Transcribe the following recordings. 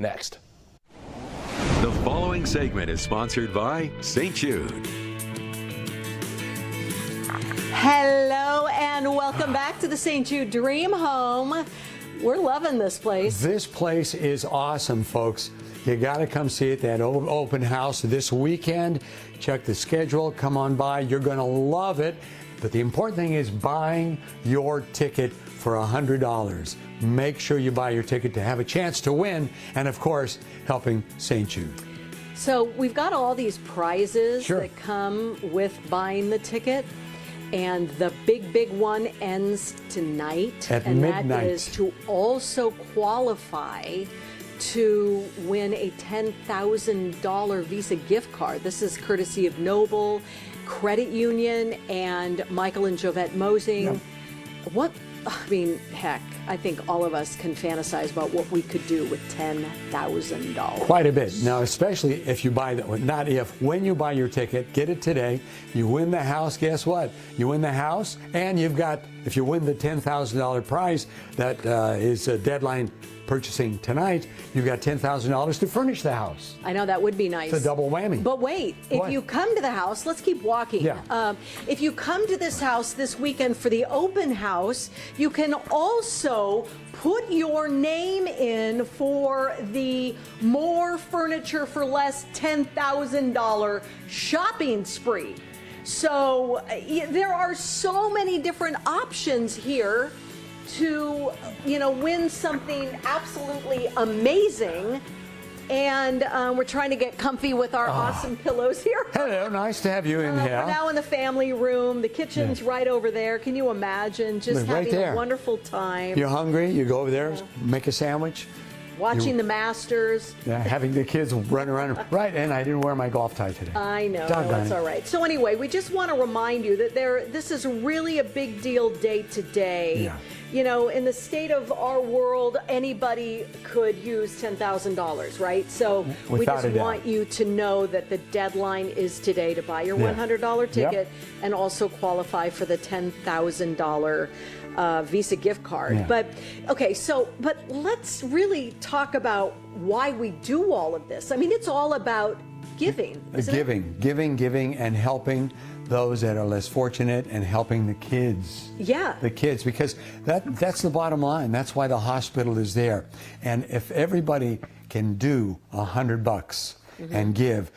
Next. The following segment is sponsored by St. Jude. Hello and welcome back to the St. Jude Dream Home. We're loving this place. This place is awesome, folks. You got to come see it, that open house this weekend. Check the schedule. Come on by. You're going to love it. But the important thing is buying your ticket for $100. Make sure you buy your ticket to have a chance to win. And, of course, helping St. Jude. So we've got all these prizes that come with buying the ticket. And the big one ends tonight. At midnight. That midnight. is to also qualify to win a $10,000 Visa gift card. This is courtesy of Noble Credit Union and Michael and Jovette Mosing. Yep. Heck, I think all of us can fantasize about what we could do with $10,000. Quite a bit. Now, especially if you buy when you buy your ticket, get it today. You win the house, guess what? You win the house, and you've got, if you win the $10,000 prize, that is a deadline purchasing tonight, you've got $10,000 to furnish the house. I know, that would be nice. It's a double whammy. But wait, if you come to the house, let's keep walking. Yeah. If you come to this house this weekend for the open house, you can also put your name in for the More Furniture for Less $10,000 shopping spree. So there are so many different options here to, win something absolutely amazing. And we're trying to get comfy with our awesome pillows here. Hello, nice to have you in here. We're now in the family room. The kitchen's right over there. Can you imagine just having a wonderful time? You're hungry, you go over there, make a sandwich. Watching the Masters. Yeah, having the kids run around. Right, and I didn't wear my golf tie today. I know, that's all right. So anyway, we just want to remind you that this is really a big deal day today. Yeah. In the state of our world, anybody could use $10,000, right? So we just want you to know that the deadline is today to buy your $100 ticket and also qualify for the $10,000 Visa gift card. Yeah. But let's really talk about why we do all of this. I mean, it's all about giving, isn't it? Giving, and helping those that are less fortunate, and helping the kids. Yeah. The kids, because that's the bottom line. That's why the hospital is there. And if everybody can do $100 and give,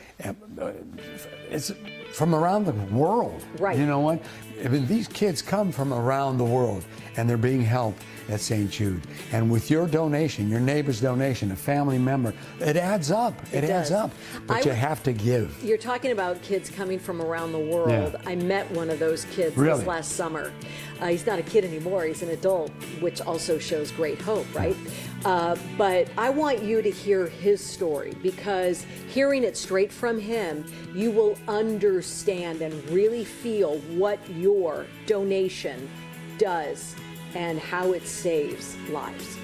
it's from around the world. Right. You know what? I mean, these kids come from around the world, and they're being helped at St. Jude. And with your donation, your neighbor's donation, a family member, it adds up. It adds up. But you have to give. You're talking about kids coming from around the world. Yeah. I met one of those kids this last summer. He's not a kid anymore. He's an adult, which also shows great hope, right? But I want you to hear his story, because hearing it straight from him, you will understand and really feel what your donation does and how it saves lives.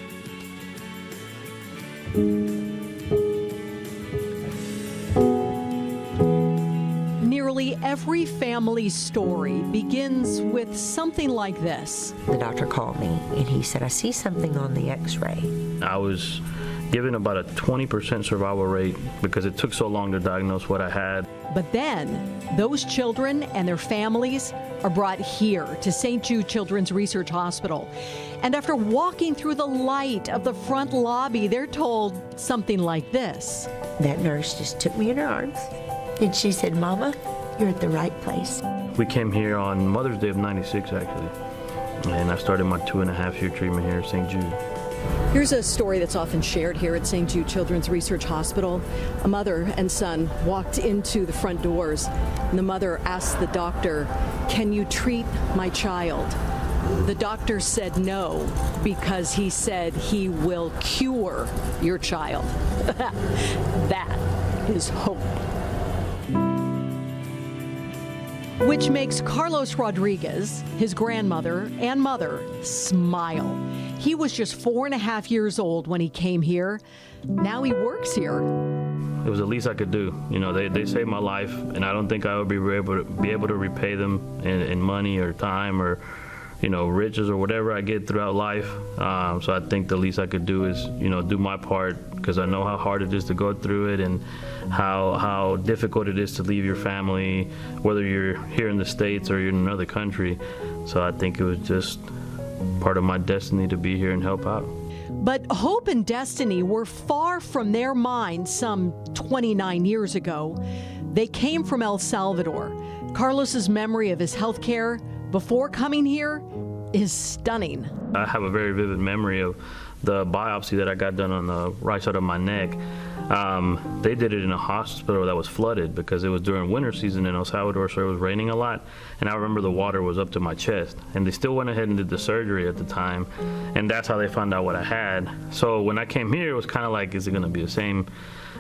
Nearly every family story begins with something like this. The doctor called me and he said, I see something on the x-ray. I was given about a 20% survival rate because it took so long to diagnose what I had. But then, those children and their families are brought here to St. Jude Children's Research Hospital. And after walking through the light of the front lobby, they're told something like this. That nurse just took me in her arms and she said, Mama, you're at the right place. We came here on Mother's Day of '96, actually. And I started my 2.5-year treatment here at St. Jude. Here's a story that's often shared here at St. Jude Children's Research Hospital. A mother and son walked into the front doors, and the mother asked the doctor, "Can you treat my child?" The doctor said no, because he said he will cure your child. That is hope. Which makes Carlos Rodriguez, his grandmother and mother, smile. He was just 4.5 years old when he came here. Now he works here. It was the least I could do. You know, they saved my life, and I don't think I would be able to repay them in money or time or riches or whatever I get throughout life. So I think the least I could do is, do my part, because I know how hard it is to go through it and how difficult it is to leave your family, whether you're here in the States or you're in another country. So I think it was just part of my destiny to be here and help out. But hope and destiny were far from their minds some 29 years ago. They came from El Salvador. Carlos's memory of his health care before coming here is stunning. I have a very vivid memory of the biopsy that I got done on the right side of my neck. They did it in a hospital that was flooded because it was during winter season in El Salvador, so it was raining a lot. And I remember the water was up to my chest. And they still went ahead and did the surgery at the time. And that's how they found out what I had. So when I came here, it was kind of like, is it going to be the same?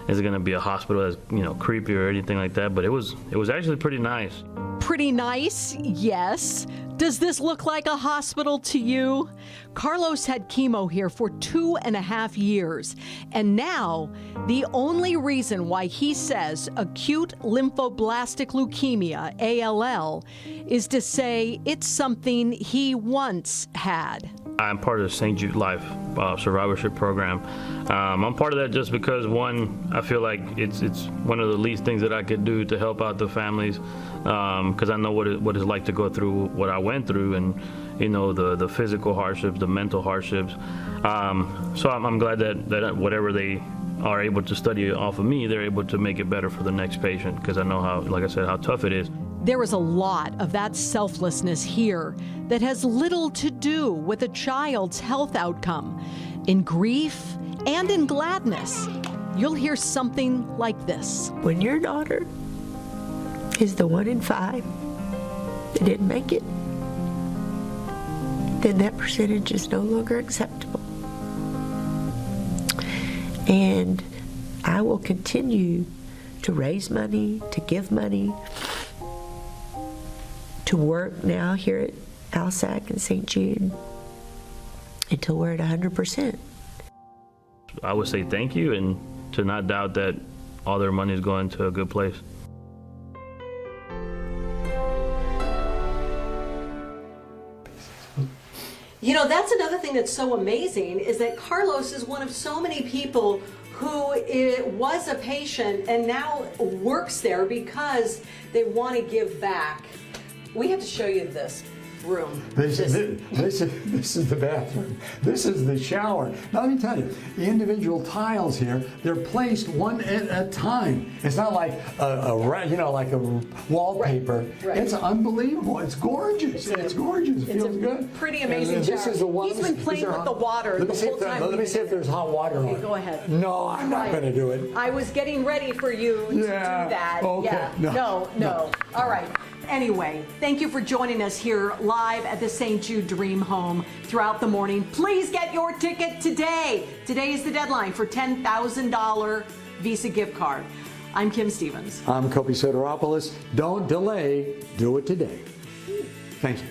Is it going to be a hospital that's, creepy or anything like that? But it was actually pretty nice. Pretty nice, yes. Does this look like a hospital to you? Carlos had chemo here for 2.5 years. And now, the only reason why he says acute lymphoblastic leukemia, ALL, is to say it's something he once had. I'm part of the St. Jude Life survivorship program. I'm part of that just because, one, I feel like it's one of the least things that I could do to help out the families, because I know what it's like to go through what I went through, and the physical hardships, the mental hardships. So I'm glad that whatever they are able to study off of me, they're able to make it better for the next patient, because I know how, like I said, how tough it is. There is a lot of that selflessness here that has little to do with a child's health outcome. In grief and in gladness, you'll hear something like this. When your daughter is the 1 in 5 that didn't make it, then that percentage is no longer acceptable. And I will continue to raise money, to give money, to work now here at ALSAC and St. Jude until we're at 100%. I would say thank you, and to not doubt that all their money is going to a good place. That's another thing that's so amazing, is that Carlos is one of so many people who was a patient and now works there because they want to give back. We have to show you this room. This is the bathroom. This is the shower. Now let me tell you, the individual tiles here, they're placed one at a time. It's not like like a wallpaper. Right. It's unbelievable. It's gorgeous. It's gorgeous. It feels good. Pretty amazing This shower. is the one. He's been playing with the water the whole time. Let me see if there's hot water on it. Go ahead. No, I'm not going to do it. I was getting ready for you to do that. Okay. Yeah. No. All right. Anyway, thank you for joining us here live at the St. Jude Dream Home throughout the morning. Please get your ticket today. Today is the deadline for $10,000 Visa gift card. I'm Kim Stevens. I'm Kopi Soteropoulos. Don't delay. Do it today. Thank you.